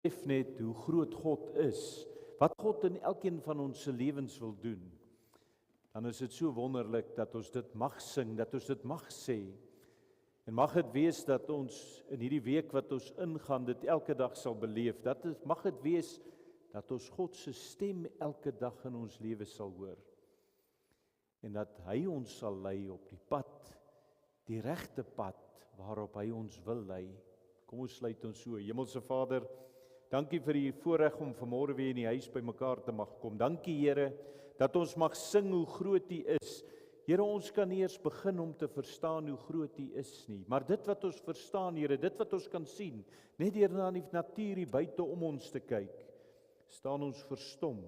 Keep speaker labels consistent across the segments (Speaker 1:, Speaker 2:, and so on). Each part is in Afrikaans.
Speaker 1: besef net hoe groot God is, wat God in elkeen van ons se lewens wil doen, dan is dit so wonderlik dat ons dit mag sing, dat ons dit mag sê. En mag dit wees dat ons in hierdie week wat ons ingaan, dit elke dag sal beleef. Mag dit wees dat ons God se stem elke dag in ons lewe sal hoor. En dat hy ons sal lei op die pad, die regte pad waarop hy ons wil lei. Kom ons sluit ons so. Hemelse Vader, dankie vir die voorreg om vanmôre weer in die huis by mekaar te mag kom. Dankie Here, dat ons mag sing hoe groot U is. Here, ons kan nie eers begin om te verstaan hoe groot U is nie. Maar dit wat ons verstaan, Here, dit wat ons kan sien, net deur na die natuur hier buite om ons te kyk, staan ons verstom.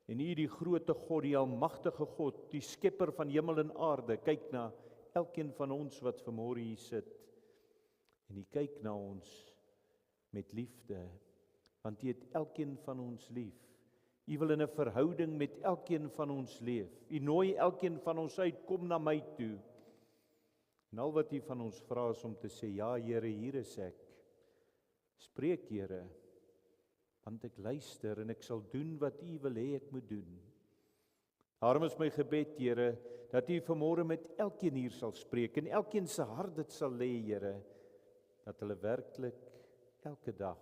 Speaker 1: En U, die groote God, die almagtige God, die skepper van hemel en aarde, kyk na elkeen van ons wat vanmôre hier sit. En U kyk na ons met liefde, want U het elkeen van ons lief. U wil in 'n verhouding met elkeen van ons leef. U nooi elkeen van ons uit, kom na my toe. En al wat U van ons vra is om te sê, ja Here, hier is ek. Spreek Here, want ek luister en ek sal doen wat U wil hê ek moet doen. Daarom is my gebed, Here, dat U vanmôre met elkeen hier sal spreek en elkeen se hart dit sal lê, Here, dat hulle werklik elke dag,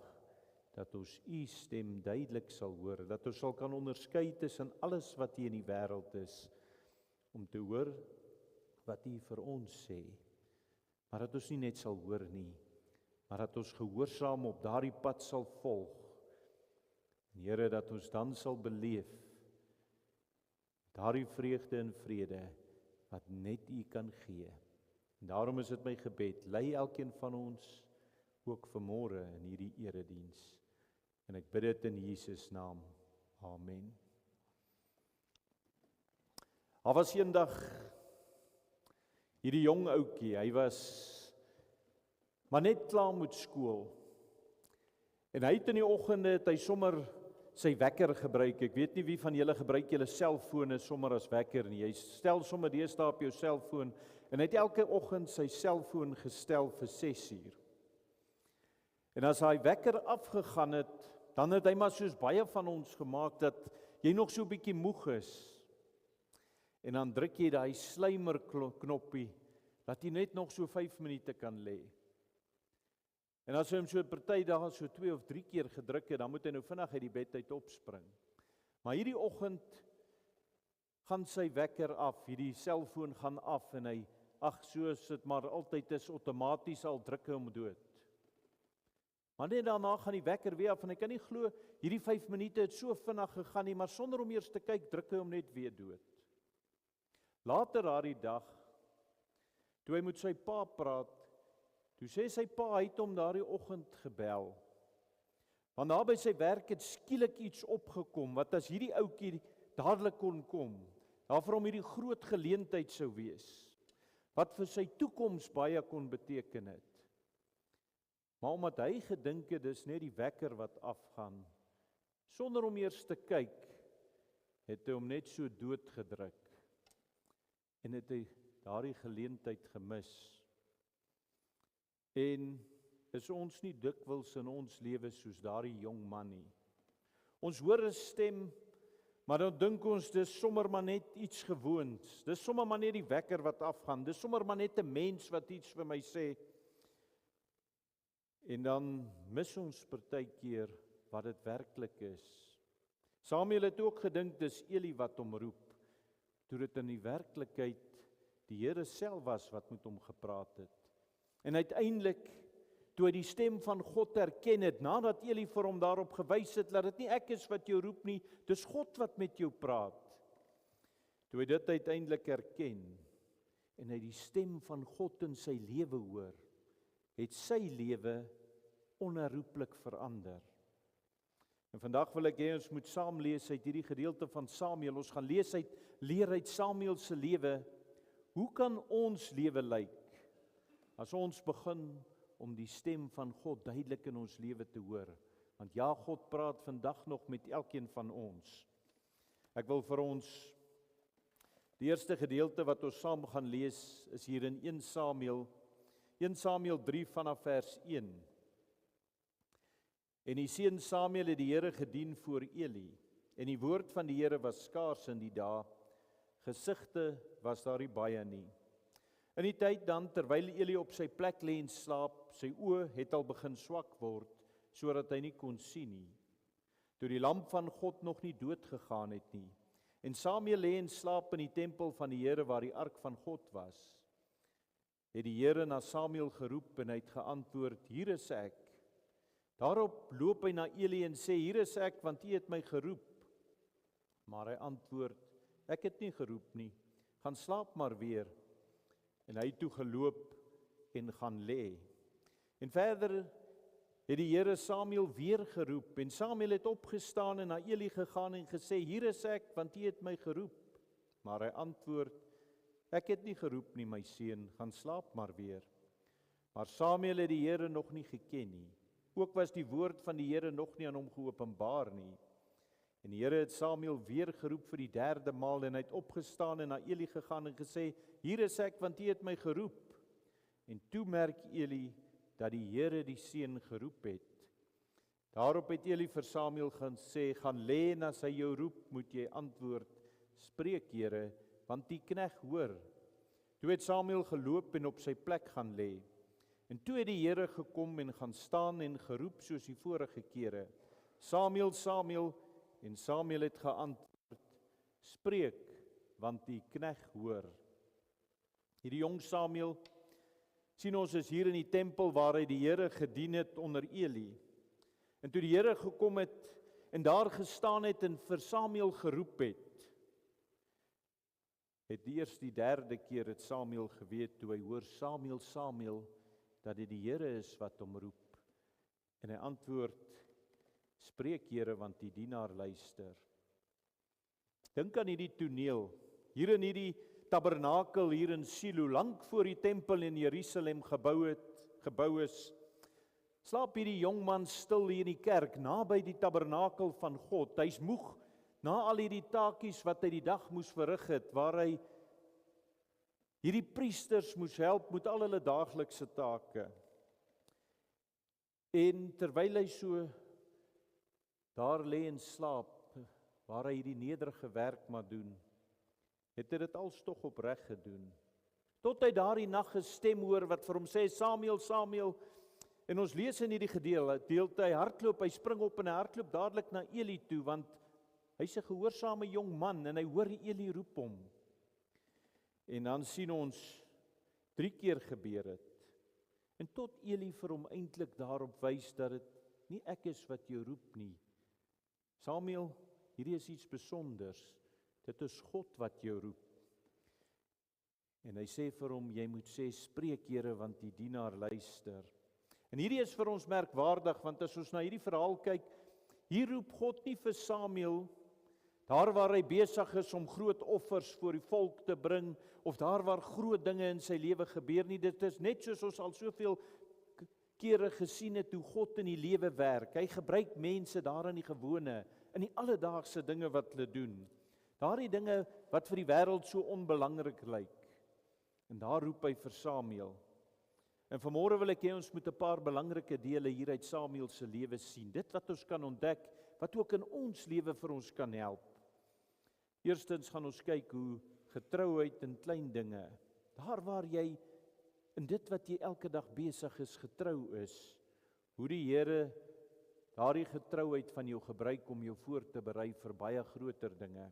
Speaker 1: dat ons U stem duidelik sal hoor, dat ons sal kan onderskei tussen alles wat hier in die wêreld is, om te hoor wat U vir ons sê. Maar dat ons nie net sal hoor nie, maar dat ons gehoorsaam op daardie pad sal volg. En Here, dat ons dan sal beleef daardie vreugde en vrede wat net U kan gee. En daarom is dit my gebed, lei elkeen van ons ook vanmôre in hierdie erediens. En ek bid dit in Jesus naam. Amen. Daar was eendag hierdie jong ouetjie, hy was maar net klaar met skool. En hy het in die oggende het hy sommer sy wekker gebruik. Ek weet nie wie van julle gebruik julle selfone sommer as wekker nie. Jy stel sommer deesdae op jou selfoon en hy het elke oggend sy selfoon gestel vir 6 uur. En as hy wekker afgegaan het, dan het hy maar soos baie van ons gemaak dat jy nog so 'n bietjie moeg is. En dan druk jy daai slymer knoppie dat jy net nog so 5 minute kan lê. En as hy hom so 'n party dae so 2 of 3 keer gedruk het, dan moet hy nou vinnig uit die bed uit opspring. Maar hierdie oggend gaan sy wekker af, hierdie selfoon gaan af en hy, soos dit maar altyd is, outomaties al druk hy hom dood. Maar net daarna gaan die wekker weer af en hy kan nie glo, hierdie 5 minute het so vinnig gegaan nie, maar sonder om eers te kyk, druk hy hom net weer dood. Later daardie dag, toe hy met sy pa praat, toe sê sy pa, hy het hom daardie oggend gebel. Want daar by sy werk het skielik iets opgekom, wat as hierdie ouetjie dadelik kon kom, daar vir hom hierdie groot geleentheid sou wees, wat vir sy toekoms baie kon beteken het. Maar omdat hy gedink het, dis net die wekker wat afgaan, sonder om eers te kyk, het hy hom net so doodgedruk. En het hy daardie geleentheid gemis. En is ons nie dikwels in ons lewe soos daardie jong man nie. Ons hoor 'n stem, maar dan dink ons dis sommer maar net iets gewoons. Dis sommer maar net die wekker wat afgaan. Dis sommer maar net 'n mens wat iets vir my sê. En dan mis ons partykeer wat dit werklik is. Samuel het ook gedink dis Eli wat hom roep, toe dit in die werklikheid die Here self was wat met hom gepraat het. En uiteindelik, toe hy die stem van God herken het, nadat Eli vir hom daarop gewys het, dat dit nie ek is wat jou roep nie, dis God wat met jou praat. Toe hy dit uiteindelik herken, en hy die stem van God in sy lewe hoor, het sy lewe onherroepelik verander. En vandag wil ek hê ons moet saam lees uit hierdie gedeelte van Samuel. Ons gaan leer uit Samuel se lewe. Hoe kan ons lewe lyk as ons begin om die stem van God duidelik in ons lewe te hoor? Want ja, God praat vandag nog met elkeen van ons. Ek wil vir ons die eerste gedeelte wat ons saam gaan lees is hier in 1 Samuel 3 vanaf vers 1. En die seun Samuel het die Here gedien voor Eli. En die woord van die Here was skaars in die dae. Gesigte was daar nie baie nie. In die tyd dan, terwyl Eli op sy plek lê en slaap, sy oë het al begin swak word, sodat hy nie kon sien nie. Toe die lamp van God nog nie dood gegaan het nie. En Samuel lê en slaap in die tempel van die Here waar die ark van God was. Het die Here na Samuel geroep en hy het geantwoord, hier is ek. Daarop loop hy na Eli en sê, hier is ek, want U het my geroep. Maar hy antwoord, ek het nie geroep nie, gaan slaap maar weer. En hy het toe geloop en gaan lê. En verder het die Here Samuel weer geroep, en Samuel het opgestaan en na Eli gegaan en gesê, hier is ek, want U het my geroep. Maar hy antwoord, ek het nie geroep nie, my seun, gaan slaap maar weer. Maar Samuel het die Here nog nie geken nie. Ook was die woord van die Here nog nie aan hom geopenbaar nie. En die Here het Samuel weer geroep vir die 3de maal, en hy het opgestaan en na Eli gegaan en gesê, hier is ek, want U het my geroep. En toe merk Eli dat die Here die seun geroep het. Daarop het Eli vir Samuel gaan sê, gaan lê en as hy jou roep, moet jy antwoord, spreek Here, want die knegt hoor. Toe het Samuel geloop en op sy plek gaan lê. En toe het die Here gekom en gaan staan en geroep soos die vorige kere, Samuel, Samuel, en Samuel het geantwoord, spreek, want die knegt hoor. Hierdie jong Samuel, sien ons is hier in die tempel waar hy die Here gedien het onder Eli. En toe die Here gekom het en daar gestaan het en vir Samuel geroep het die 3de keer het Samuel geweet toe hy hoor Samuel, Samuel, dat dit die Here is wat hom roep. En hy antwoord, spreek Here, want die dienaar luister. Dink aan hierdie toneel, hier in hierdie tabernakel hier in Silo, lank voor die tempel in Jerusalem gebou is, slaap hierdie jong man stil hier in die kerk, naby die tabernakel van God. Hy's moeg na al hierdie taakies wat hy die dag moes verrig het, waar hy hierdie priesters moes help met al hulle daaglikse take. En terwyl hy so daar lê en slaap, waar hy hierdie nederige werk maar doen, het hy dit als tog opreg gedoen. Tot hy daardie nag 'n stem hoor wat vir hom sê, Samuel, Samuel, en ons lees in hierdie gedeelte, hy hardloop, hy spring op en hy hardloop dadelik na Eli toe, want hy's 'n gehoorsame jong man en hy hoor Eli roep hom. En dan sien ons 3 keer gebeur het. En tot Eli vir hom eintlik daarop wys dat dit nie ek is wat jou roep nie. Samuel, hierdie is iets besonders. Dit is God wat jou roep. En hy sê vir hom, jy moet sê, spreek Here, want die dienaar luister. En hierdie is vir ons merkwaardig, want as ons na hierdie verhaal kyk, hier roep God nie vir Samuel, daar waar hy besig is om groot offers voor die volk te bring, of daar waar groot dinge in sy lewe gebeur nie. Dit is net soos ons al soveel kere gesien het hoe God in die lewe werk. Hy gebruik mense daar in die gewone, in die alledaagse dinge wat hulle doen. Daardie dinge wat vir die wêreld so onbelangrik lyk. En daar roep hy vir Samuel. En vanmôre wil ek hê ons moet 'n paar belangrike dele hier uit Samuel se lewe sien. Dit wat ons kan ontdek, wat ook in ons lewe vir ons kan help. Eerstens gaan ons kyk hoe getrouheid in klein dinge, daar waar jy in dit wat jy elke dag besig is, getrou is, hoe die Here daardie getrouheid van jou gebruik om jou voor te berei vir baie groter dinge.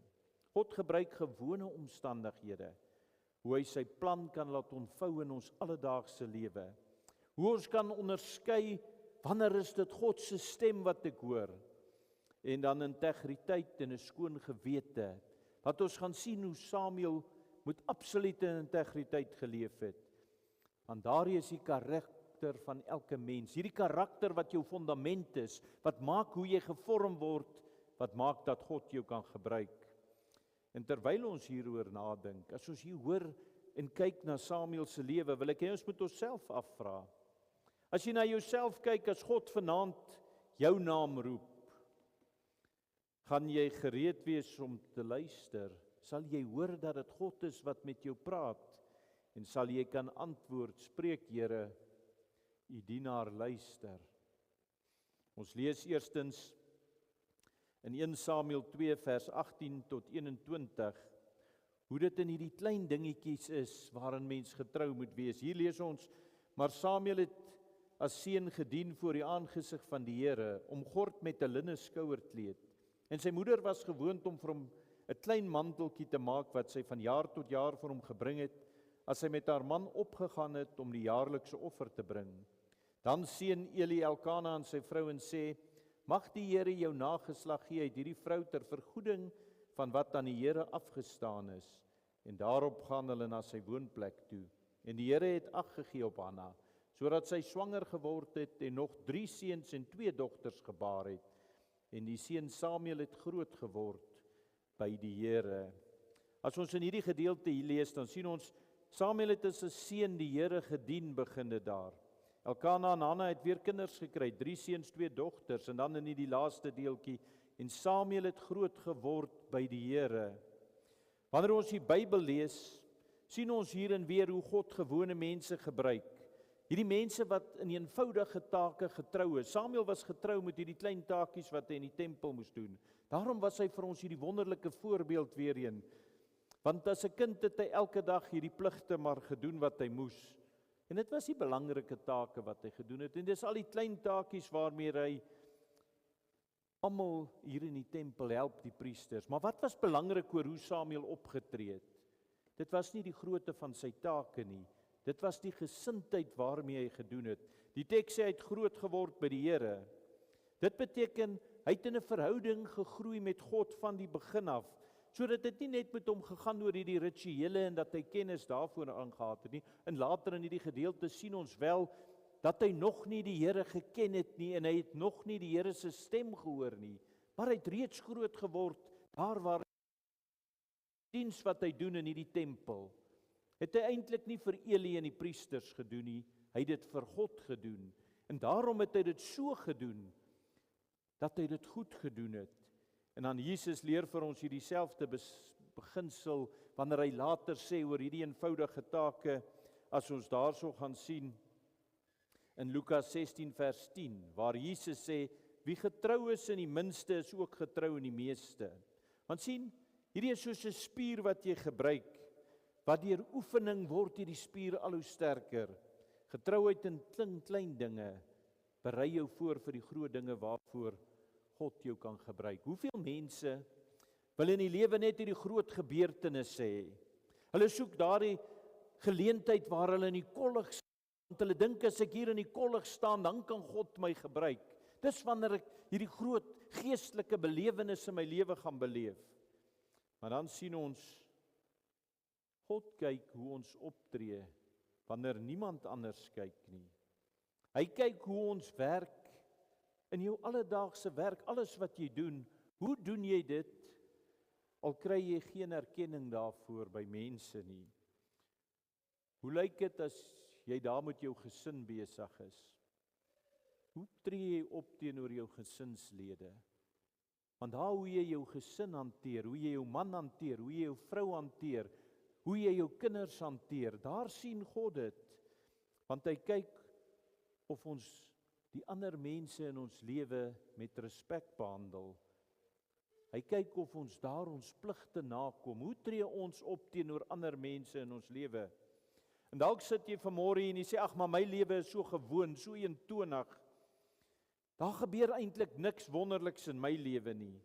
Speaker 1: God gebruik gewone omstandighede, hoe hy sy plan kan laat ontvou in ons alledaagse lewe. Hoe ons kan onderskei, wanneer is dit God se stem wat ek hoor? En dan integriteit en 'n skoon gewete, wat ons gaan sien hoe Samuel met absolute integriteit geleef het. Want daardie is die karakter van elke mens, hierdie karakter wat jou fondament is, wat maak hoe jy gevorm word, wat maak dat God jou kan gebruik. En terwyl ons hieroor nadink, as ons hier hoor en kyk na Samuel se lewe, wil ek hê ons moet onsself afvra. As jy na jouself kyk, as God vanaand jou naam roep, gaan jy gereed wees om te luister? Sal jy hoor dat dit God is wat met jou praat? En sal jy kan antwoord, spreek Here, u dienaar luister. Ons lees eerstens in 1 Samuel 2 vers 18 tot 21, hoe dit in hierdie klein dingetjies is waarin mens getrou moet wees. Hier lees ons, maar Samuel het as seun gedien voor die aangesig van die Here, omgord met 'n linne skouerkleed. En sy moeder was gewoond om vir hom 'n klein manteltjie te maak wat sy van jaar tot jaar vir hom gebring het, as sy met haar man opgegaan het om die jaarlikse offer te bring. Dan seën Eli Elkana aan sy vrou en sê, mag die Here jou nageslag gee uit hierdie vrou ter vergoeding van wat aan die Here afgestaan is. En daarop gaan hulle na sy woonplek toe. En die Here het ag gegee op Hanna, sodat sy swanger geword het en nog 3 seuns en 2 dogters gebaar het. En die seun Samuel het groot geword by die Here. As ons in hierdie gedeelte hier lees, dan sien ons, Samuel het as 'n seun die Here gedien beginde daar. Elkana en Hanna het weer kinders gekry, 3 seuns, 2 dogters, en dan in die laaste deeltjie, en Samuel het groot geword by die Here. Wanneer ons die Bybel lees, sien ons hier en weer hoe God gewone mense gebruik. Hierdie mense wat in eenvoudige take getrou is. Samuel was getrou met hierdie klein taakies wat hy in die tempel moes doen. Daarom was hy vir ons hierdie wonderlike voorbeeld weer een. Want as 'n kind het hy elke dag hierdie pligte maar gedoen wat hy moes. En dit was die belangrike take wat hy gedoen het. En dis al die klein taakies waarmee hy almal hier in die tempel help, die priesters. Maar wat was belangrik oor hoe Samuel opgetree het? Dit was nie die grootte van sy take nie. Dit was die gesindheid waarmee hy gedoen het. Die teks sê hy het groot geword by die Here. Dit beteken hy het in 'n verhouding gegroei met God van die begin af, sodat dit nie net met hom gegaan oor hierdie rituele en dat hy kennis daarvoor aangehad het nie. En later in hierdie gedeelte sien ons wel dat hy nog nie die Here geken het nie en hy het nog nie die Here se stem gehoor nie, maar hy het reeds groot geword daar waar die diens wat hy doen in hierdie tempel. Het hy eintlik nie vir Eli en die priesters gedoen nie, hy het dit vir God gedoen. En daarom het hy dit so gedoen dat hy dit goed gedoen het. En dan Jesus leer vir ons hierdie selfde beginsel wanneer hy later sê oor hierdie eenvoudige take, as ons daarso gaan sien in Lukas 16 vers 10, waar Jesus sê, wie getrou is in die minste is ook getrou in die meeste. Want sien, hierdie is soos 'n spier wat jy gebruik, wat deur oefening word hierdie spier al hoe sterker. Getrouheid in klein dinge berei jou voor vir die groot dinge waarvoor God jou kan gebruik. Hoeveel mense wil in die lewe net hierdie groot gebeurtenisse hê? Hulle soek daardie geleentheid waar hulle in die kollig staan, want hulle dink as ek hier in die kollig staan, dan kan God my gebruik. Dis wanneer ek hierdie groot geestelike belewenisse in my lewe gaan beleef. Maar dan sien ons, God kyk hoe ons optree, wanneer niemand anders kyk nie. Hy kyk hoe ons werk, in jou alledaagse werk, alles wat jy doen, hoe doen jy dit, al kry jy geen erkenning daarvoor by mense nie. Hoe lyk dit as jy daar met jou gesin besig is? Hoe tree jy op teenoor jou gesinslede? Want daar hoe jy jou gesin hanteer, hoe jy jou man hanteer, hoe jy jou vrou hanteer, hoe jy jou kinders hanteer, daar sien God dit. Want hy kyk of ons die ander mense in ons lewe met respek behandel. Hy kyk of ons daar ons pligte nakom. Hoe tree ons op teenoor ander mense in ons lewe? En dalk sit jy vanmôre en jy sê, ag, maar my lewe is so gewoon, so eentonig. Daar gebeur eintlik niks wonderliks in my lewe nie.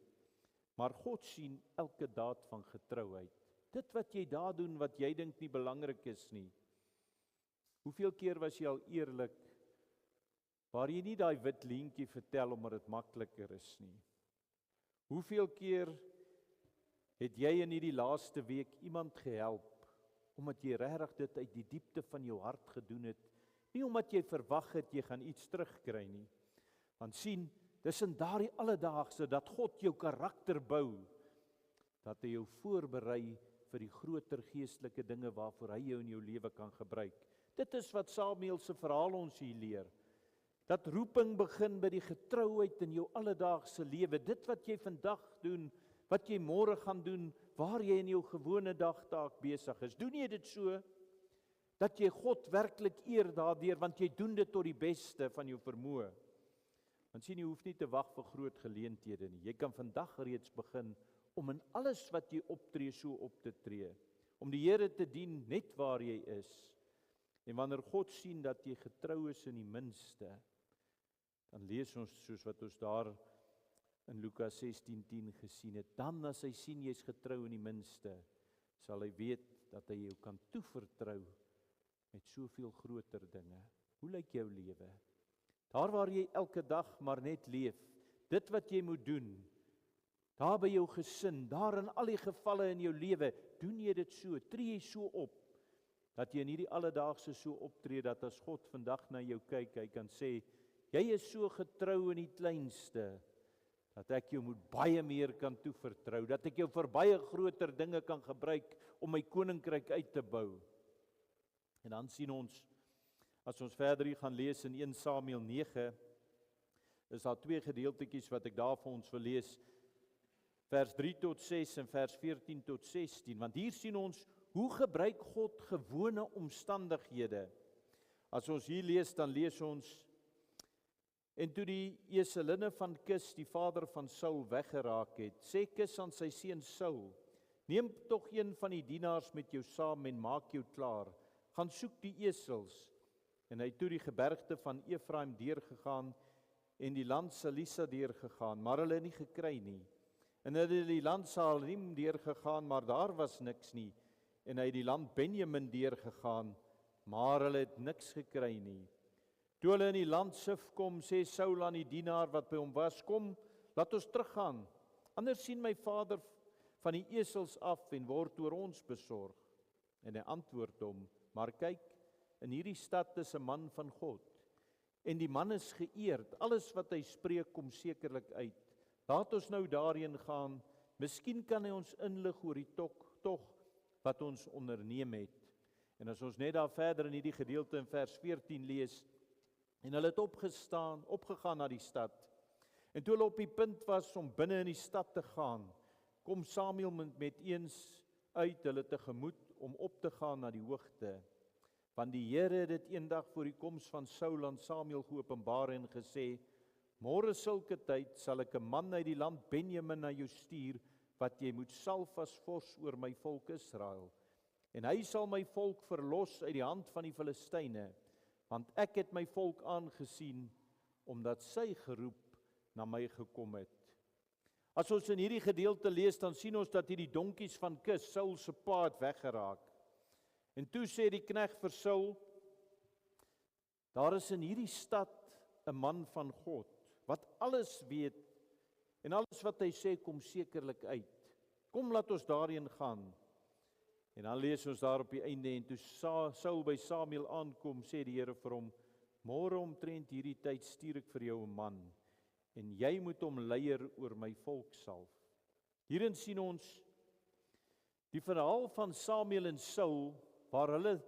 Speaker 1: Maar God sien elke daad van getrouheid. Dit wat jy daar doen, wat jy dink nie belangrik is nie. Hoeveel keer was jy al eerlik, waar jy nie daai wit leentjie vertel omdat dit makliker is nie? Hoeveel keer het jy in hierdie laaste week iemand gehelp, omdat jy regtig dit uit die diepte van jou hart gedoen het, nie omdat jy verwag het jy gaan iets terugkry nie. Want sien, dis in daardie alledaagse dat God jou karakter bou, dat hy jou voorberei vir die groter geestelike dinge waarvoor hy jou in jou lewe kan gebruik. Dit is wat Samuel se verhaal ons hier leer. Dat roeping begin by die getrouheid in jou alledaagse lewe. Dit wat jy vandag doen, wat jy môre gaan doen, waar jy in jou gewone dagtaak besig is. Doen jy dit so, dat jy God werklik eer daardeur, want jy doen dit tot die beste van jou vermoë. Want sien, jy hoef nie te wag vir groot geleenthede nie. Jy kan vandag reeds begin om in alles wat jy optree so op te tree. Om die Here te dien net waar jy is. En wanneer God sien dat jy getrou is in die minste, dan lees ons soos wat ons daar in Lukas 16:10 gesien het, dan as hy sien jy's getrou in die minste, sal hy weet dat hy jou kan toevertrou met soveel groter dinge. Hoe lyk jou lewe? Daar waar jy elke dag maar net leef, dit wat jy moet doen, daar by jou gesin, daar in al die gevalle in jou lewe, doen jy dit so, tree jy so op, dat jy in hierdie alledaagse so optree, dat as God vandag na jou kyk, hy kan sê, jy is so getrou in die kleinste, dat ek jou moet baie meer kan toevertrou, dat ek jou vir baie groter dinge kan gebruik, om my koninkryk uit te bou. En dan sien ons, as ons verder hier gaan lees in 1 Samuel 9, is daar 2 gedeeltetjies wat ek daar vir ons wil lees, vers 3 tot 6 en vers 14 tot 16, want hier sien ons, hoe gebruik God gewone omstandighede. As ons hier lees, dan lees ons, en toe die Eselinne van Kis, die vader van Saul, weggeraak het, sê Kis aan sy seun Saul, neem tog een van die dienaars met jou saam en maak jou klaar, gaan soek die esels. En hy het toe die gebergte van Efraim deurgegaan en die land Salisa deurgegaan, maar hulle nie gekry nie. En hy het die land Saalim deurgegaan, maar daar was niks nie. En hy het die land Benjamin deurgegaan, maar hulle het niks gekry nie. Toe hulle in die land Sif kom, sê Saul aan die dienaar wat by hom was, kom, laat ons teruggaan. Anders sien my vader van die esels af en word oor ons besorg. En hy antwoord hom, maar kyk, in hierdie stad is 'n man van God. En die man is geëerd, alles wat hy spreek kom sekerlik uit. Laat ons nou daarheen gaan, miskien kan hy ons inlig oor die tog wat ons onderneem het. En as ons net daar verder in hierdie gedeelte in vers 14 lees, en hulle het opgegaan na die stad. En toe hulle op die punt was om binne in die stad te gaan, kom Samuel met eens uit hulle tegemoet om op te gaan na die hoogte. Want die Here het dit eendag voor die koms van Saul aan Samuel geopenbaar en gesê, môre sulke tyd sal ek 'n man uit die land Benjamin na jou stuur, wat jy moet salf as vors oor my volk Israel. En hy sal my volk verlos uit die hand van die Filistyne, want ek het my volk aangesien, omdat sy geroep na my gekom het. As ons in hierdie gedeelte lees, dan sien ons dat hierdie donkies van Kis, Saul se pa, het weggeraak. En toe sê die knegt vir Saul, daar is in hierdie stad 'n man van God, wat alles weet, en alles wat hy sê kom sekerlik uit. Kom, laat ons daarheen gaan. En dan lees ons daar op die einde, en toe Saul by Samuel aankom, sê die Here vir hom, môre omtrent hierdie tyd stuur ek vir jou 'n man, en jy moet hom leier oor my volk salf. Hierin sien ons die verhaal van Samuel en Saul, waar hulle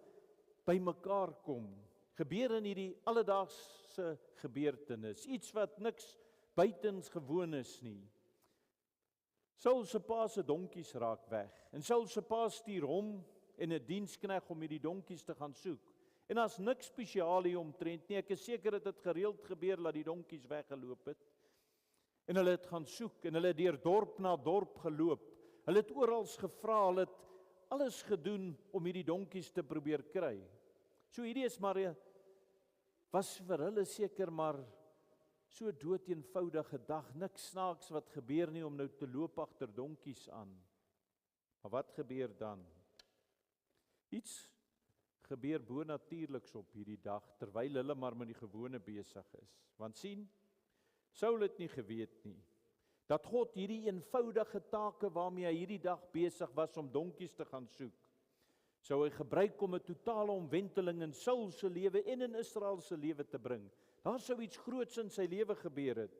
Speaker 1: by mekaar kom, gebeur in hierdie alledaagse gebeurtenis, iets wat niks buitens gewoon is nie. Saul se pa se donkies raak weg, en Saul se pa stuur hom en 'n diensknegt om hierdie donkies te gaan soek. En daar's niks spesiaal hier omtrent nie, ek is seker dat dit gereeld gebeur, dat die donkies weggeloop het. En hulle het gaan soek, en hulle het deur dorp na dorp geloop, hulle het oral gevra, hulle het alles gedoen om hierdie donkies te probeer kry. So hierdie is maar, was vir hulle seker maar so doodeenvoudige dag, niks snaaks wat gebeur nie om nou te loop agter donkies aan. Maar wat gebeur dan? Iets gebeur bonatuurliks op hierdie dag, terwyl hulle maar met die gewone besig is. Want sien, Saul het nie geweet nie, dat God hierdie eenvoudige take waarmee hy hierdie dag besig was om donkies te gaan soek, sou hy gebruik om 'n totale omwenteling in Saul se lewe en in Israel se lewe te bring. Daar sou iets groots in sy lewe gebeur het.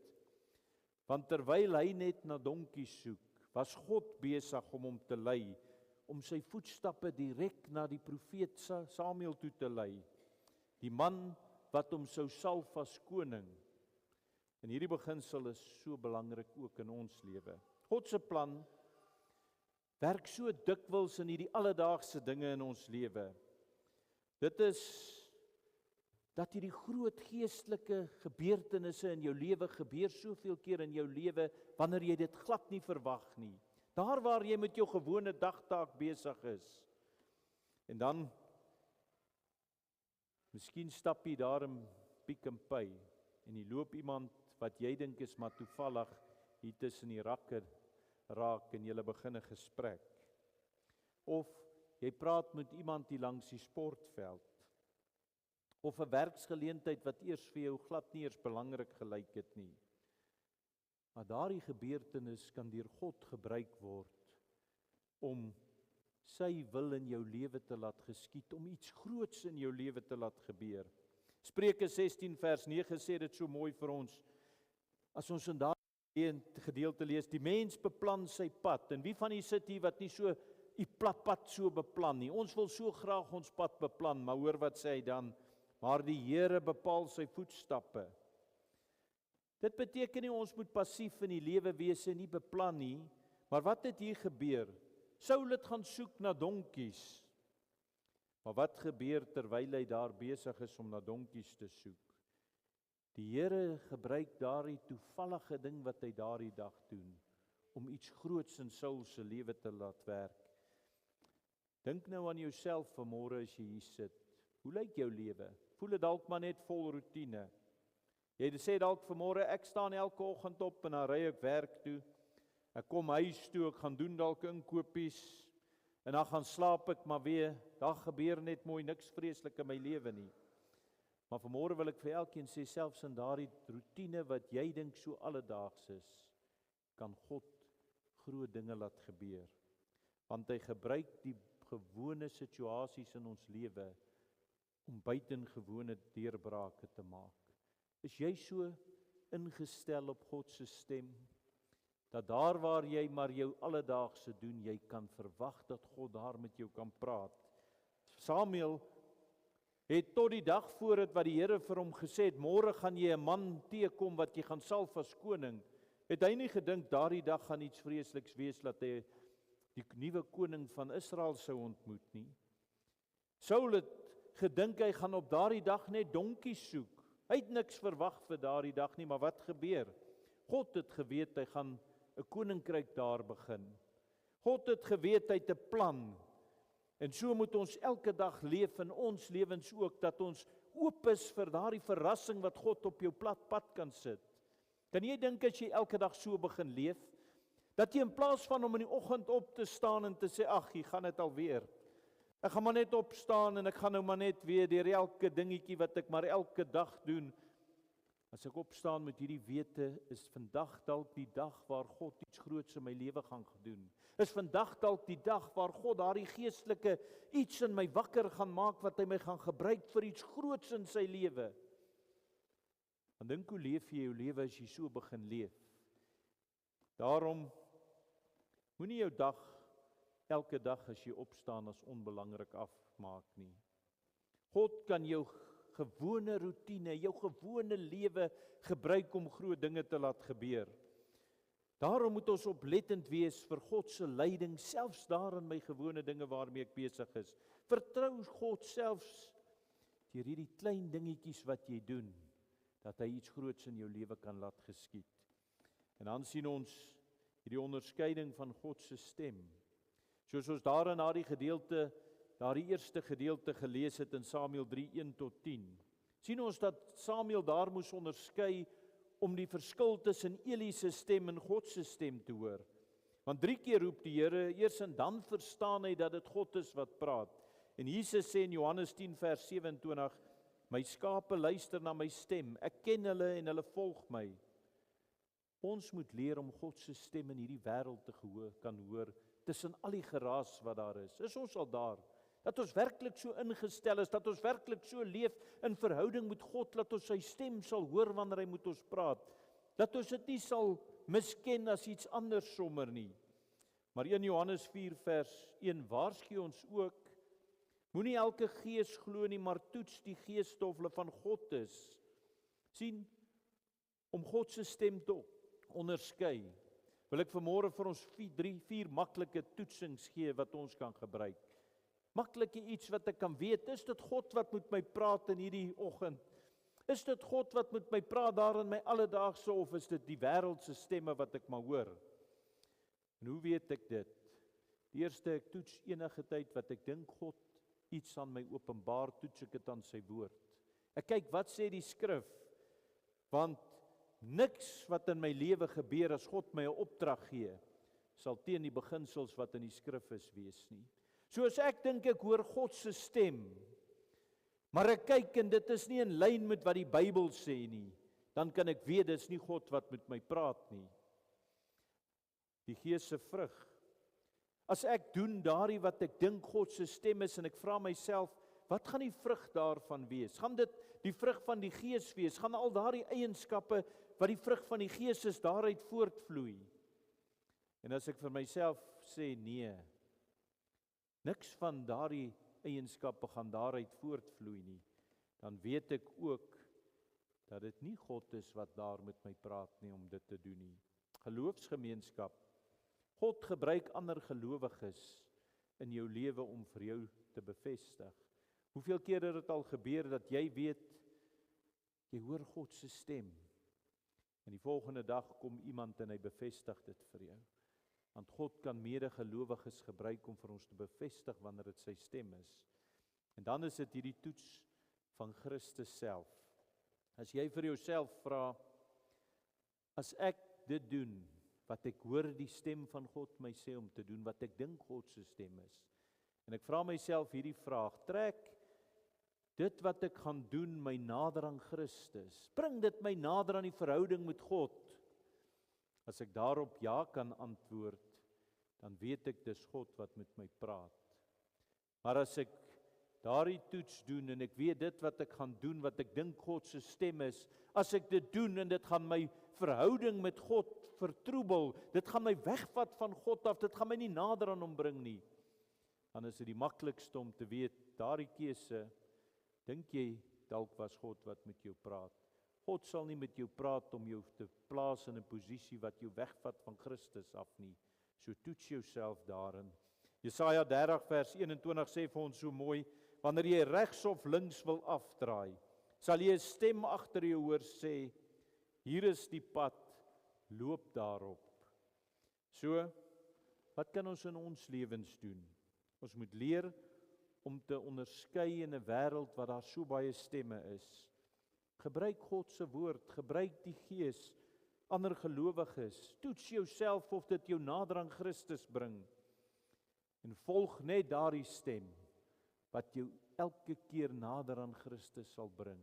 Speaker 1: Want terwyl hy net na donkies soek, was God besig om hom te lei, om sy voetstappe direk na die profeet Samuel toe te lei, die man wat hom sou salf as koning. En hierdie beginsel is so belangrik ook in ons lewe. God se plan werk so dikwels in hierdie alledaagse dinge in ons lewe. Dit is dat hierdie groot geestelike gebeurtenisse in jou lewe gebeur soveel keer in jou lewe, wanneer jy dit glad nie verwag nie. Daar waar jy met jou gewone dagtaak besig is. En dan, miskien stap jy daar in Pick n Pay, en jy loop iemand wat jy dink is maar toevallig hier tussen die rakke raak, en julle begin 'n gesprek. Of jy praat met iemand hier langs die sportveld, of 'n werksgeleentheid wat eers vir jou glad nie eers belangrik gelyk het nie. Maar daardie gebeurtenis kan deur God gebruik word om sy wil in jou lewe te laat geskied, om iets groots in jou lewe te laat gebeur. Spreuke 16 vers 9 sê dit so mooi vir ons. As ons in daardie gedeelte lees, die mens beplan sy pad, en wie van die sit hier wat nie so die pad so beplan nie. Ons wil so graag ons pad beplan, maar hoor wat sê hy dan? Maar die Here bepaal sy voetstappe. Dit beteken nie ons moet passief in die lewe wees en nie beplan nie, maar wat het hier gebeur? Saul het gaan soek na donkies. Maar wat gebeur terwyl hy daar besig is om na donkies te soek? Die Here gebruik daardie toevallige ding wat hy daardie dag doen, om iets groots in Saul se lewe te laat werk. Dink nou aan jouself vanmôre as jy hier sit. Hoe lyk jou lewe? Voel dit dalk maar net vol rotine? Jy sê dalk vanmôre, ek staan elke oggend op en dan ry ek werk toe. Ek kom huis toe, ek gaan doen dalk inkopies en dan gaan slaap ek maar weer. Daar gebeur net mooi niks vreeslik in my lewe nie. Maar vanmôre wil ek vir elkeen sê, selfs in daardie rotine wat jy dink so alledaags is, kan God groot dinge laat gebeur. Want hy gebruik die gewone situasies in ons lewe om buitengewone deurbrake te maak. Is jy so ingestel op God se stem, dat daar waar jy maar jou alledaagse doen, jy kan verwag dat God daar met jou kan praat? Samuel het tot die dag voor dit wat die Here vir hom gesê het, môre gaan jy 'n man teekom wat jy gaan salf as koning, het hy nie gedink daardie dag gaan iets vreesliks wees dat hy die nuwe koning van Israel sou ontmoet nie. Saul het gedink hy gaan op daardie dag net donkies soek. Hy het niks verwag vir daardie dag nie, maar wat gebeur? God het geweet hy gaan 'n koninkryk daar begin. God het geweet hy het 'n plan. En so moet ons elke dag leef in ons lewens ook, dat ons oop is vir daardie verrassing wat God op jou plat pad kan sit. Kan jy dink as jy elke dag so begin leef, dat jy in plaas van om in die oggend op te staan en te sê, ag, jy gaan dit alweer. Ek gaan maar net opstaan en ek gaan nou maar net weer deur elke dingetjie wat ek maar elke dag doen. As ek opstaan met hierdie wete, is vandag dalk die dag waar God iets groots in my lewe gaan doen. Is vandag dalk die dag waar God daardie geestelike iets in my wakker gaan maak, wat hy my gaan gebruik vir iets groots in sy lewe. Want dink hoe leef jy jou lewe as jy so begin leef? Daarom, moenie jou dag, elke dag as jy opstaan as onbelangrik afmaak nie. God kan jou gewone roetine, jou gewone lewe gebruik om groot dinge te laat gebeur. Daarom moet ons oplettend wees vir God se leiding, selfs daar in my gewone dinge waarmee ek besig is. Vertrou God selfs deur hierdie klein dingetjies wat jy doen, dat hy iets groots in jou lewe kan laat geskied. En dan sien ons hierdie onderskeiding van God se stem. Soos ons daar in daardie eerste gedeelte gelees het in Samuel 3:1-10. Sien ons dat Samuel daar moes onderskei om die verskil tussen Eli se stem en God se stem te hoor. Want 3 keer roep die Here eers en dan verstaan hy dat dit God is wat praat. En Jesus sê in Johannes 10 vers 27, my skape luister na my stem, ek ken hulle en hulle volg my. Ons moet leer om God se stem in hierdie wêreld te kan hoor, tussen al die geraas wat daar is. Is ons al daar? Dat ons werklik so ingestel is, dat ons werklik so leef in verhouding met God, dat ons sy stem sal hoor wanneer hy met ons praat. Dat ons dit nie sal misken as iets anders sommer nie. Maar 1 Johannes 4 vers 1 waarsku ons ook, moenie elke gees glo nie, maar toets die geeste of hulle van God is. Sien, om God se stem te onderskei, wil ek vanmôre vir ons 4 maklike toetsings gee wat ons kan gebruik. Maklike iets wat ek kan weet, is dit God wat met my praat in hierdie oggend? Is dit God wat met my praat daar in my alledaagse, of is dit die wêreldse stemme wat ek maar hoor? En hoe weet ek dit? Die eerste, ek toets enige tyd wat ek dink God iets aan my openbaar, toets ek dit aan sy woord. Ek kyk, wat sê die skrif? Want niks wat in my lewe gebeur as God my 'n opdrag gee, sal teen die beginsels wat in die skrif is wees nie. So as ek dink ek hoor God se stem, maar ek kyk en dit is nie in lyn met wat die Bybel sê nie, dan kan ek weet dis nie God wat met my praat nie. Die Gees se vrug. As ek doen daardie wat ek dink God se stem is en ek vra myself, wat gaan die vrug daarvan wees? Gaan dit die vrug van die Gees wees? Gaan al daardie eienskappe wat die vrug van die Gees is daaruit voortvloei? En as ek vir myself sê nee, niks van daardie eienskappe gaan daaruit voortvloei nie, dan weet ek ook dat dit nie God is wat daar met my praat nie om dit te doen nie. Geloofsgemeenskap. God gebruik ander gelowiges in jou lewe om vir jou te bevestig. Hoeveel keer het dit al gebeur dat jy weet, jy hoor God se stem, en die volgende dag kom iemand en hy bevestig dit vir jou. Want God kan medegelowiges gebruik om vir ons te bevestig wanneer dit sy stem is. En dan is dit hierdie toets van Christus self. As jy vir jouself vra, as ek dit doen, wat ek hoor die stem van God my sê om te doen, wat ek dink God se stem is, en ek vra myself hierdie vraag, trek dit wat ek gaan doen my nader aan Christus? Bring dit my nader aan die verhouding met God? As ek daarop ja kan antwoord, dan weet ek dis God wat met my praat. Maar as ek daardie toets doen en ek weet dit wat ek gaan doen, wat ek dink God se stem is, as ek dit doen en dit gaan my verhouding met God vertroebel, dit gaan my wegvat van God af, dit gaan my nie nader aan hom bring nie, dan is dit die maklikste om te weet, daardie keuse, dink jy dalk was God wat met jou praat. God sal nie met jou praat om jou te plaas in 'n posisie wat jou wegvat van Christus af nie. So toets jouself daarin. Jesaja 30 vers 21 sê vir ons so mooi, wanneer jy regs of links wil afdraai, sal jy 'n stem agter jou hoor sê, hier is die pad, loop daarop. So, wat kan ons in ons lewens doen? Ons moet leer om te onderskei in 'n wêreld waar daar so baie stemme is. Gebruik God se woord, gebruik die Gees, ander gelowiges, toets jouself of dit jou nader aan Christus bring, en volg net daardie stem, wat jou elke keer nader aan Christus sal bring.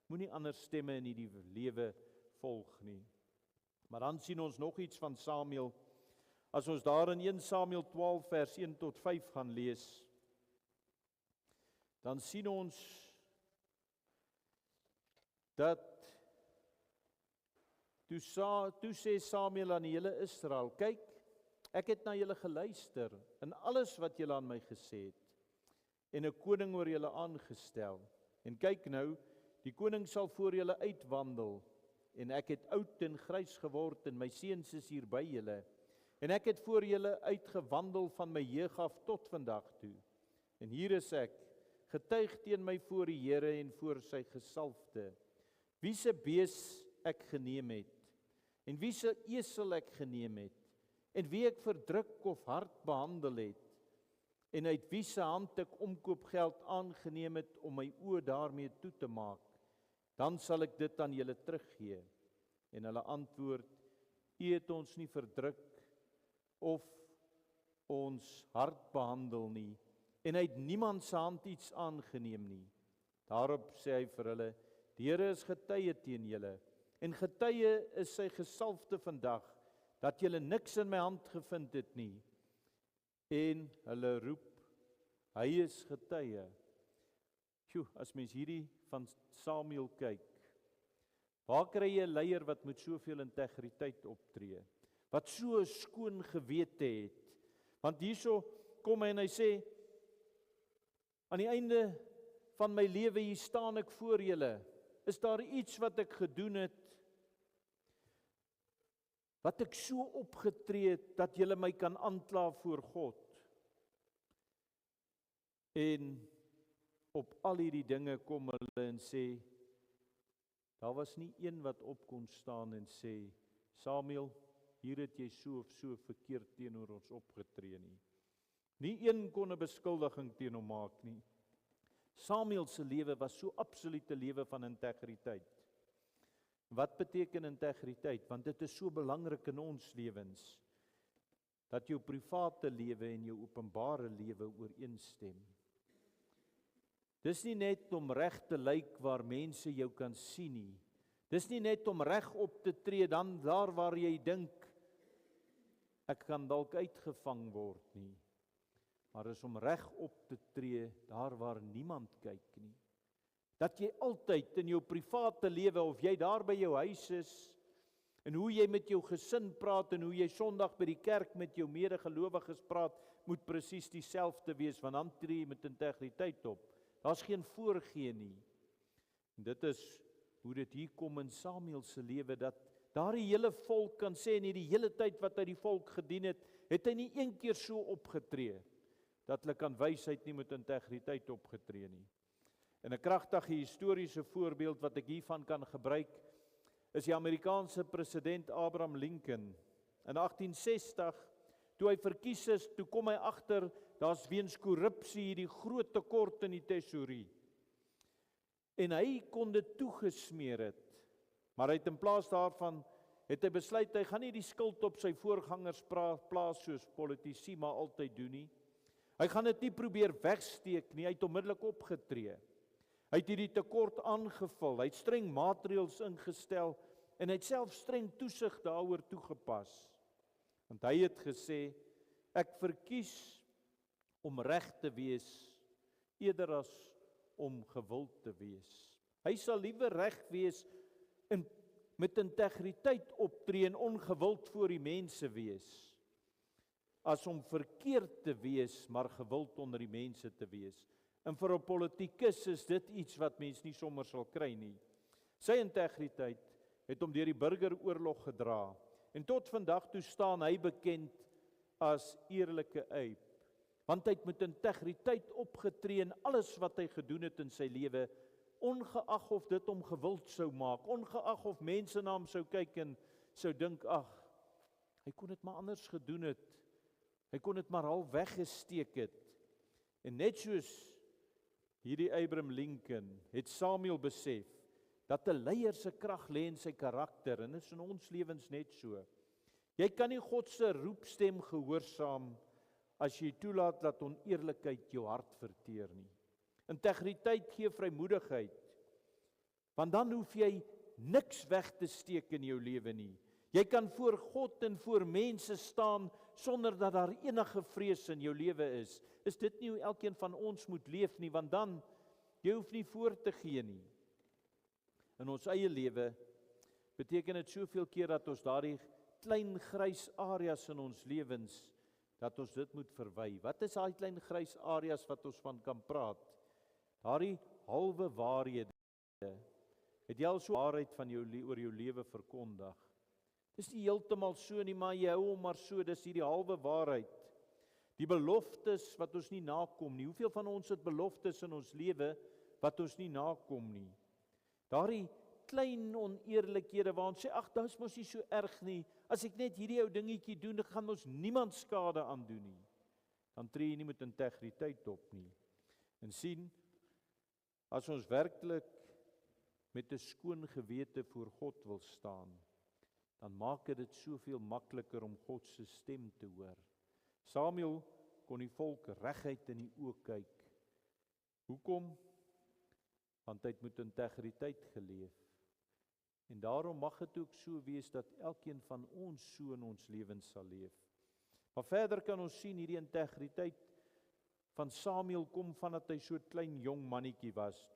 Speaker 1: Moenie ander stemme in die lewe volg nie. Maar dan sien ons nog iets van Samuel, as ons daar in 1 Samuel 12 vers 1 tot 5 gaan lees, dan sien ons dat toe sê Samuel aan die hele Israel, kyk, ek het na julle geluister in alles wat julle aan my gesê het en 'n koning oor julle aangestel. En kyk nou, die koning sal voor julle uitwandel en ek het oud en grys geword en my seuns is hier by julle. En ek het voor julle uitgewandel van my jeug af tot vandag toe. En hier is ek, getuig teen my voor die Here en voor sy gesalfde. Wie se bees ek geneem het, en wie se esel ek geneem het, en wie ek verdruk of hard behandel het, en uit wie se hand ek omkoopgeld aangeneem het om my oë daarmee toe te maak, dan sal ek dit aan julle teruggee. En hulle antwoord, u het ons nie verdruk of ons hard behandel nie, en hy het niemand se hand iets aangeneem nie. Daarop sê hy vir hulle, die Here is getuie teen julle, en getuie is sy gesalfde vandag, dat julle niks in my hand gevind het nie. En hulle roep, hy is getuie. Sjoe, as mens hierdie van Samuel kyk, waar kry jy 'n leier wat met soveel integriteit optree, wat so 'n skoon gewete het? Want hierso kom hy en hy sê, aan die einde van my lewe, hier staan ek voor julle. Is daar iets wat ek gedoen het, wat ek so opgetree het, dat julle my kan aankla voor God? En op al hierdie dinge kom hulle en sê, Daar was nie een wat op kon staan en sê, Samuel, hier het jy so of so verkeerd teenoor ons opgetree nie. Nie een kon 'n beskuldiging teen hom maak nie. Samuel se lewe was so absolute lewe van integriteit. Wat beteken integriteit? Want dit is so belangrik in ons lewens, dat jou private lewe en jou openbare lewe ooreenstem. Dis nie net om reg te lyk waar mense jou kan sien nie. Dis nie net om reg op te tree dan daar waar jy dink ek kan dalk uitgevang word nie. Maar is om reg op te tree daar waar niemand kyk nie. Dat jy altyd in jou private lewe, of jy daar by jou huis is, en hoe jy met jou gesin praat, en hoe jy Sondag by die kerk met jou medegelowiges praat, moet presies dieselfde wees, want dan tree jy met integriteit op. Daar's geen voorgee nie. En dit is hoe dit hier kom in Samuel se lewe, dat daar die hele volk kan sê, en die hele tyd wat hy die volk gedien het, het hy nie een keer so opgetree, dat hulle kan wys hy het nie met integriteit opgetree nie. En 'n kragtige historiese voorbeeld wat ek hiervan kan gebruik, is die Amerikaanse president Abraham Lincoln. In 1860, toe hy verkies is, toe kom hy agter, daar's weens korrupsie hierdie groot tekort in die tesourie. En hy kon dit toegesmeer het, maar hy het in plaas daarvan, het hy besluit, hy gaan nie die skuld op sy voorgangers plaas soos politici maar altyd doen nie. Hy gaan dit nie probeer wegsteek nie, hy het onmiddellik opgetree. Hy het hierdie tekort aangevul, hy het streng maatreëls ingestel en hy het self streng toesig daaroor toegepas. Want hy het gesê, ek verkies om reg te wees eerder as om gewild te wees. Hy sal liewer reg wees en met integriteit optree en ongewild voor die mense wees, as om verkeerd te wees, maar gewild onder die mense te wees. En vir 'n politikus is dit iets wat mens nie sommer sal kry nie. Sy integriteit het hom deur die burgeroorlog gedra, en tot vandag toe staan hy bekend as eerlike Abe, want hy het met integriteit opgetree in alles wat hy gedoen het in sy lewe, ongeag of dit hom gewild sou maak, ongeag of mense na hom sou kyk en sou dink, ag, hy kon dit maar anders gedoen het, hy kon dit maar al weggesteek het. En net soos hierdie Abraham Lincoln het Samuel besef, dat 'n leier se krag lê in sy karakter, en dit is in ons lewens net so. Jy kan nie God se roepstem gehoorsaam as jy toelaat dat oneerlikheid jou hart verteer nie. Integriteit gee vrymoedigheid, want dan hoef jy niks weg te steek in jou lewe nie. Jy kan voor God en voor mense staan sonder dat daar enige vrees in jou lewe is. Is dit nie hoe elkeen van ons moet leef nie, want dan, jy hoef nie voor te gee nie. In ons eie lewe beteken dit soveel keer dat ons daardie klein grys areas in ons lewens, dat ons dit moet verwy. Wat is daai klein grys areas wat ons van kan praat? Daardie halwe waarhede. Het jy al so waarheid van oor jou lewe verkondig? Dis nie heeltemal so nie, maar jy hou hom maar so, dis hierdie halwe waarheid. Die beloftes wat ons nie nakom nie. Hoeveel van ons het beloftes in ons lewe wat ons nie nakom nie? Daardie klein oneerlikhede waar ons sê, ag, dit is mos nie so erg nie. As ek net hierdie ou dingetjie doen, dan gaan ons niemand skade aandoen nie. Dan tree jy nie met integriteit op nie. En sien, as ons werklik met 'n skoon gewete voor God wil staan, dan maak dit soveel makliker om God se stem te hoor. Samuel kon die volk reguit in die oë kyk. Hoekom? Want hy het met integriteit geleef. En daarom mag dit ook so wees dat elkeen van ons so in ons lewens sal leef. Maar verder kan ons sien hierdie integriteit van Samuel kom vandat hy so 'n klein jong mannetjie was.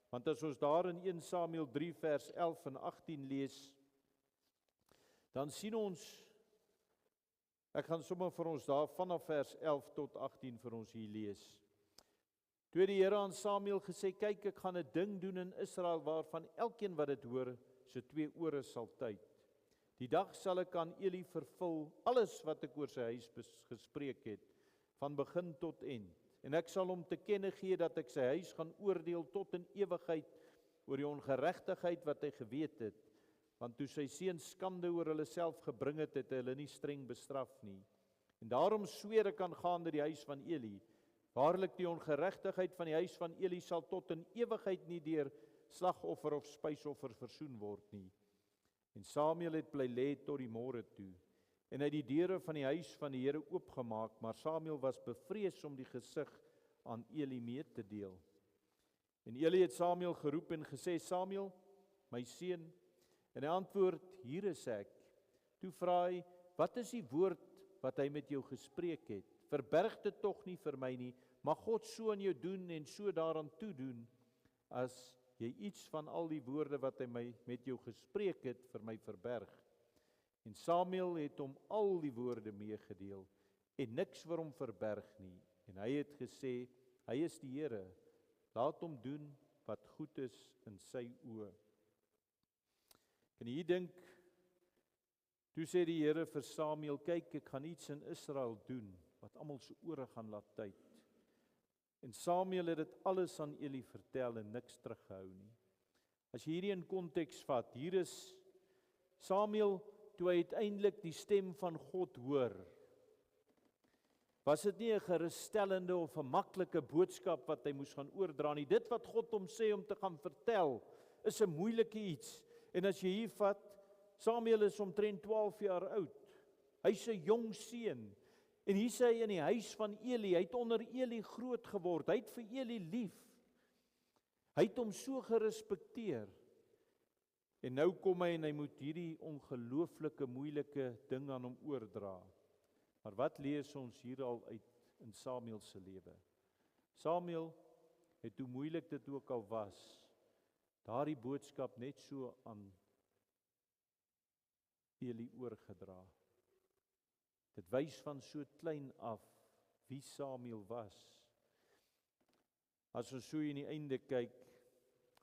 Speaker 1: Want as ons daar in 1 Samuel 3 vers 11 en 18 lees, dan sien ons, ek gaan sommer vir ons daar vanaf vers 11 tot 18 vir ons hier lees. Toe het die Here aan Samuel gesê, kyk, ek gaan 'n ding doen in Israel waarvan elkeen wat dit hoor, sy 2 ore sal tyd. Die dag sal ek aan Eli vervul alles wat ek oor sy huis gespreek het, van begin tot eind. En ek sal hom te kenne gee dat ek sy huis gaan oordeel tot in ewigheid oor die ongeregtigheid wat hy geweet het, want toe sy seuns skande oor hulle self gebring het, het hy hulle nie streng bestraf nie. En daarom sweer ek aangaande die huis van Eli, waarlik die ongeregtigheid van die huis van Eli sal tot in ewigheid nie deur slagoffer of spysoffer versoen word nie. En Samuel het bly lê tot die môre toe, en hy het die deure van die huis van die Here oopgemaak, maar Samuel was bevrees om die gesig aan Eli mee te deel. En Eli het Samuel geroep en gesê, Samuel, my seun, en hy antwoord, hier is ek. Toe vra hy, wat is die woord wat hy met jou gespreek het? Verberg dit tog nie vir my nie, mag God so aan jou doen en so daaraan toedoen, as jy iets van al die woorde wat hy met jou gespreek het, vir my verberg. En Samuel het hom al die woorde meegedeel, en niks vir hom verberg nie. En hy het gesê, hy is die Here, laat hom doen wat goed is in sy oë. Kan jy dink, toe sê die Here vir Samuel, kyk, ek gaan iets in Israel doen, wat almal se ore gaan laat tyd. En Samuel het dit alles aan Eli vertel en niks teruggehou nie. As jy hierdie in konteks vat, hier is Samuel, toe hy uiteindelik die stem van God hoor, was dit nie 'n gerusstellende of 'n maklike boodskap wat hy moes gaan oordra nie. Dit wat God hom sê om te gaan vertel, is 'n moeilike iets. En as jy hier vat, Samuel is omtrent 12 jaar oud. Hy's 'n jong seun. En hier sê hy in die huis van Eli, hy het onder Eli groot geword. Hy het vir Eli lief. Hy het hom so gerespekteer. En nou kom hy en hy moet hierdie ongelooflike moeilike ding aan hom oordra. Maar wat lees ons hier al uit in Samuel se lewe? Samuel het, hoe moeilik dit ook al was, daardie boodskap net so aan Eli oorgedra. Dit wys van so klein af wie Samuel was. As ons so in die einde kyk,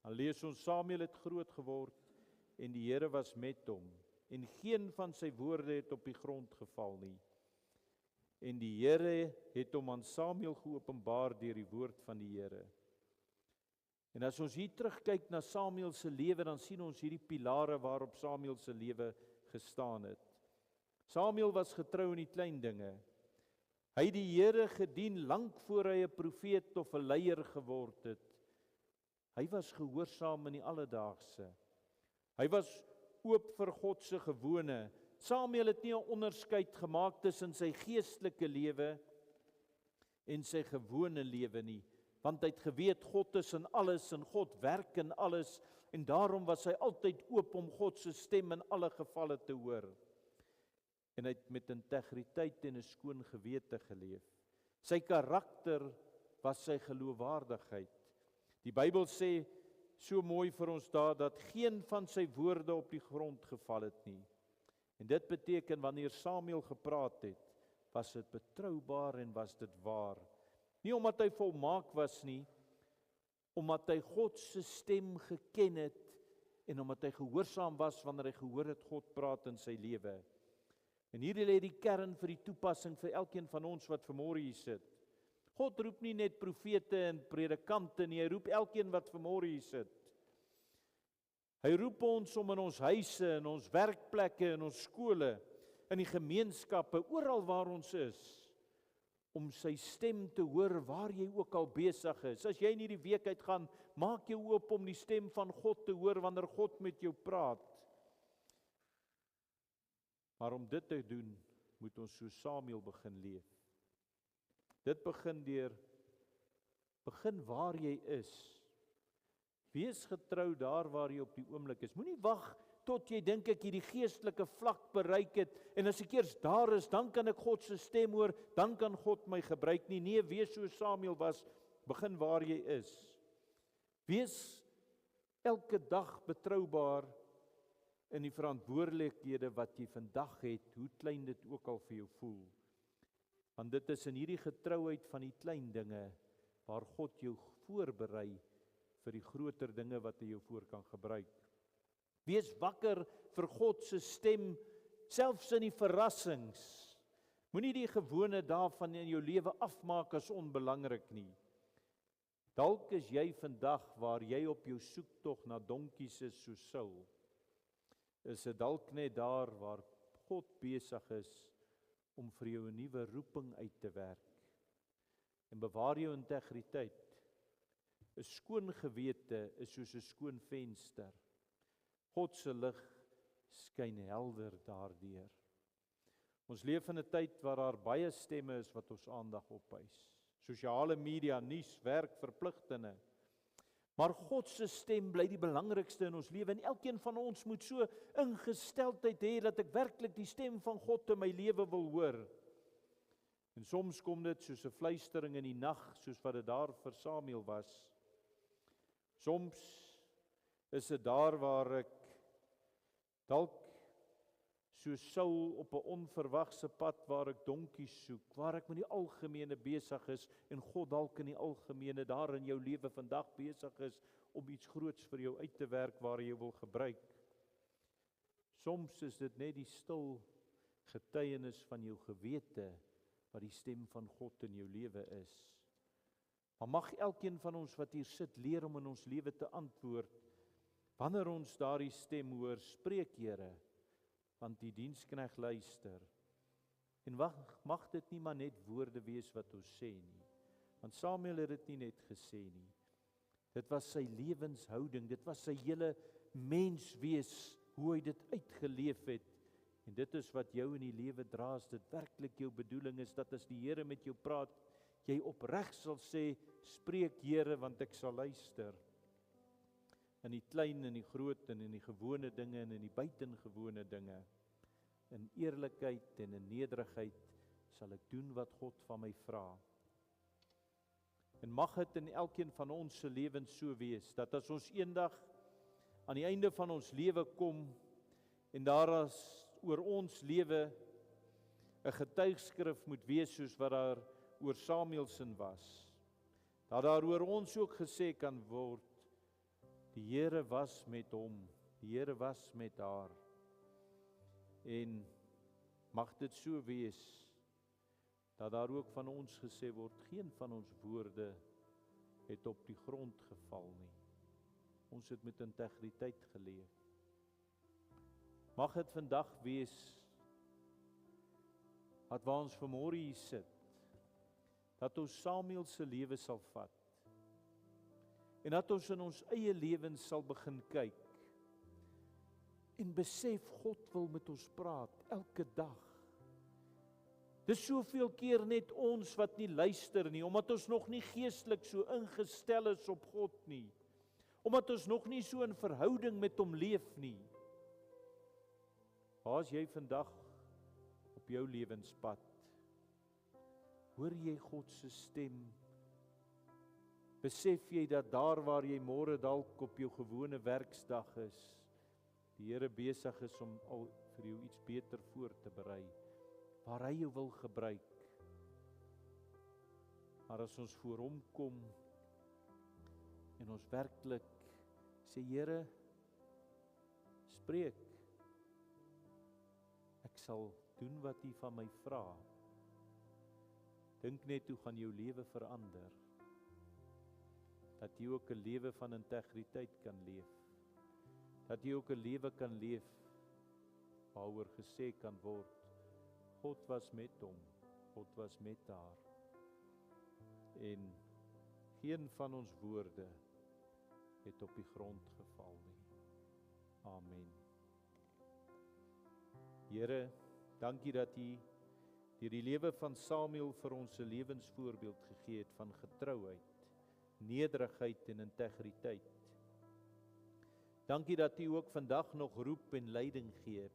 Speaker 1: dan lees ons Samuel het groot geword en die Here was met hom en geen van sy woorde het op die grond geval nie. En die Here het hom aan Samuel geopenbaar deur die woord van die Here. En as ons hier terugkyk na Samuel se lewe, dan sien ons hierdie pilare waarop Samuel se lewe gestaan het. Samuel was getrou in die klein dinge. Hy het die Here gedien lank voor hy 'n profeet of 'n leier geword het. Hy was gehoorsaam in die alledaagse. Hy was oop vir God se gewone. Samuel het nie 'n onderskeid gemaak tussen sy geestelike lewe en sy gewone lewe nie, want hy het geweet God is in alles en God werk in alles, en daarom was hy altyd oop om God se stem in alle gevalle te hoor. En hy het met integriteit en 'n skoon gewete geleef. Sy karakter was sy geloofwaardigheid. Die Bybel sê so mooi vir ons daar, dat geen van sy woorde op die grond geval het nie. En dit beteken, wanneer Samuel gepraat het, was dit betroubaar en was dit waar. Nie omdat hy volmaak was nie, omdat hy God se stem geken het, en omdat hy gehoorsaam was wanneer hy gehoor het God praat in sy lewe. En hierdie lê die kern vir die toepassing vir elkeen van ons wat vanmôre hier sit. God roep nie net profete en predikante nie, hy roep elkeen wat vanmôre hier sit. Hy roep ons om in ons huise, in ons werkplekke, in ons skole, in die gemeenskappe, oral waar ons is, om sy stem te hoor waar jy ook al besig is. As jy in hierdie week uitgaan, maak jou oop om die stem van God te hoor wanneer God met jou praat. Maar om dit te doen, moet ons so Samuel begin leef. Dit begin waar jy is. Wees getrou daar waar jy op die oomblik is. Moenie wag tot jy dink ek hierdie geestelike vlak bereik het, en as ek eers daar is, dan kan ek God se stem hoor, dan kan God my gebruik nie. Nee, wees so Samuel was, begin waar jy is. Wees elke dag betroubaar in die verantwoordelikhede wat jy vandag het, hoe klein dit ook al vir jou voel. Want dit is in hierdie getrouheid van die klein dinge waar God jou voorberei vir die groter dinge wat hy jou voor kan gebruik. Wees wakker vir God se stem, selfs in die verrassings. Moenie die gewone daarvan in jou lewe afmaak as onbelangrik nie. Dalk is jy vandag waar jy op jou soektog na donkies is soos Saul. Is dit dalk net daar waar God besig is om vir jou 'n nuwe roeping uit te werk. En bewaar jou integriteit. 'n Skoon gewete is soos 'n skoon venster. God se lig skyn helder daardeur. Ons leef in 'n tyd waar daar baie stemme is wat ons aandag opeis. Sosiale media, nuus, werk, verpligtinge. Maar God se stem bly die belangrikste in ons lewe en elkeen van ons moet so ingesteldheid hê dat ek werklik die stem van God in my lewe wil hoor. En soms kom dit soos 'n fluistering in die nag, soos wat dit daar vir Samuel was. Soms is dit daar waar ek dalk soos Saul op 'n onverwagse pad waar ek donkies soek, waar ek met die algemene besig is en God dalk in die algemene daar in jou lewe vandag besig is om iets groots vir jou uit te werk waar jy wil gebruik. Soms is dit net die stil getuienis van jou gewete wat die stem van God in jou lewe is. Maar mag elkeen van ons wat hier sit leer om in ons lewe te antwoord wanneer ons daardie stem hoor, spreek Here, want die diensknegt luister. En mag dit nie maar net woorde wees wat ons sê nie. Want Samuel het dit nie net gesê nie. Dit was sy lewenshouding, dit was sy hele menswees, hoe hy dit uitgeleef het. En dit is wat jou in die lewe dra, as dit werklik jou bedoeling is, dat as die Here met jou praat, jy opreg sal sê, spreek Here, want ek sal luister. In die klein en die groot en in die gewone dinge en in die buitengewone dinge. In eerlikheid en in nederigheid sal ek doen wat God van my vra. En mag dit in elkeen van ons se lewens so wees, dat as ons eendag aan die einde van ons lewe kom, en daar is oor ons lewe 'n getuigskrif moet wees soos wat daar oor Samuelsen was, dat daar oor ons ook gesê kan word, die Here was met hom, die Here was met haar. En mag dit so wees, dat daar ook van ons gesê word, geen van ons woorde het op die grond geval nie. Ons het met integriteit geleef. Mag dit vandag wees, dat waar ons vanmôre hier sit, dat ons Samuel se lewe sal vat, en dat ons in ons eie lewens sal begin kyk, en besef God wil met ons praat, elke dag. Dis soveel keer net ons wat nie luister nie, omdat ons nog nie geestelik so ingestel is op God nie, omdat ons nog nie so in verhouding met hom leef nie. Waar is jy vandag op jou lewenspad? Hoor jy God se stem? Besef jy dat daar waar jy môre dalk op jou gewone werksdag is, die Here besig is om al vir jou iets beter voor te berei, waar hy jou wil gebruik. Maar as ons voor hom kom en ons werklik sê, Here, spreek, ek sal doen wat U van my vra. Dink net hoe gaan jou lewe verander, dat jy ook 'n lewe van integriteit kan leef, dat jy ook 'n lewe kan leef waaroor gesê kan word, God was met hom, God was met haar, en geen van ons woorde het op die grond geval nie. Amen. Here, dankie dat U deur die lewe van Samuel vir ons 'n lewensvoorbeeld gegee het van getrouheid, nederigheid en integriteit. Dankie dat U ook vandag nog roep en leiding gee,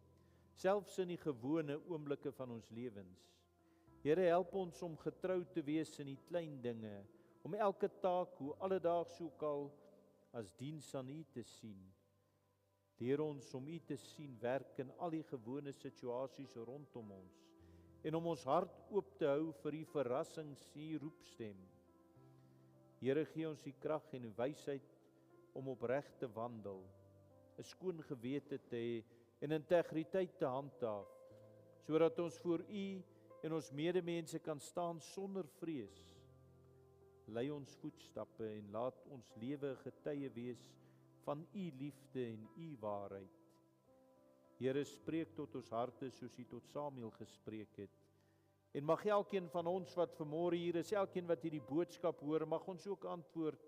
Speaker 1: selfs in die gewone oomblikke van ons lewens. Here, help ons om getrou te wees in die klein dinge, om elke taak, hoe alledaags ook al, as diens aan U te sien. Leer ons om U te sien werk in al die gewone situasies rondom ons, en om ons hart oop te hou vir U verrassings, U roepstem. Here, gee ons die krag en die wysheid om opreg te wandel, 'n skoon gewete te hê en integriteit te handhaaf, sodat ons voor U en ons medemense kan staan sonder vrees. lei ons voetstappe en laat ons lewe getuie wees van u liefde en u waarheid. Here, spreek tot ons harte soos u tot Samuel gespreek het. En mag elkeen van ons wat vanmôre hier is, elkeen wat hierdie boodskap hoor, mag ons ook antwoord,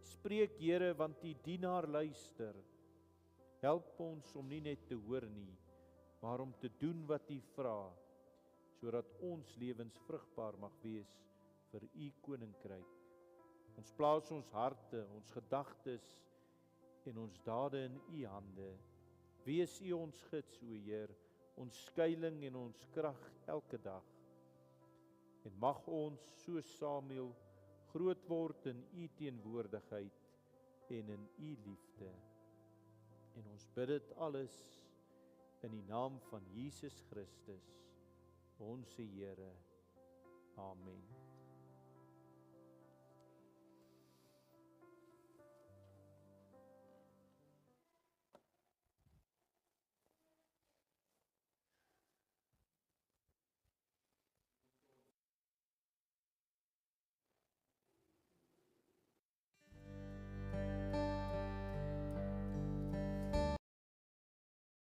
Speaker 1: spreek Here, want u dienaar luister. Help ons om nie net te hoor nie, maar om te doen wat u vra, sodat ons lewens vrugbaar mag wees vir u koninkryk. Ons plaas ons harte, ons gedagtes en ons dade in u hande. Wees u ons gids, o Heer, ons skuiling en ons krag elke dag. En mag ons, soos Samuel, groot word in u teenwoordigheid en in u liefde. En ons bid dit alles in die naam van Jesus Christus, ons Here. Amen.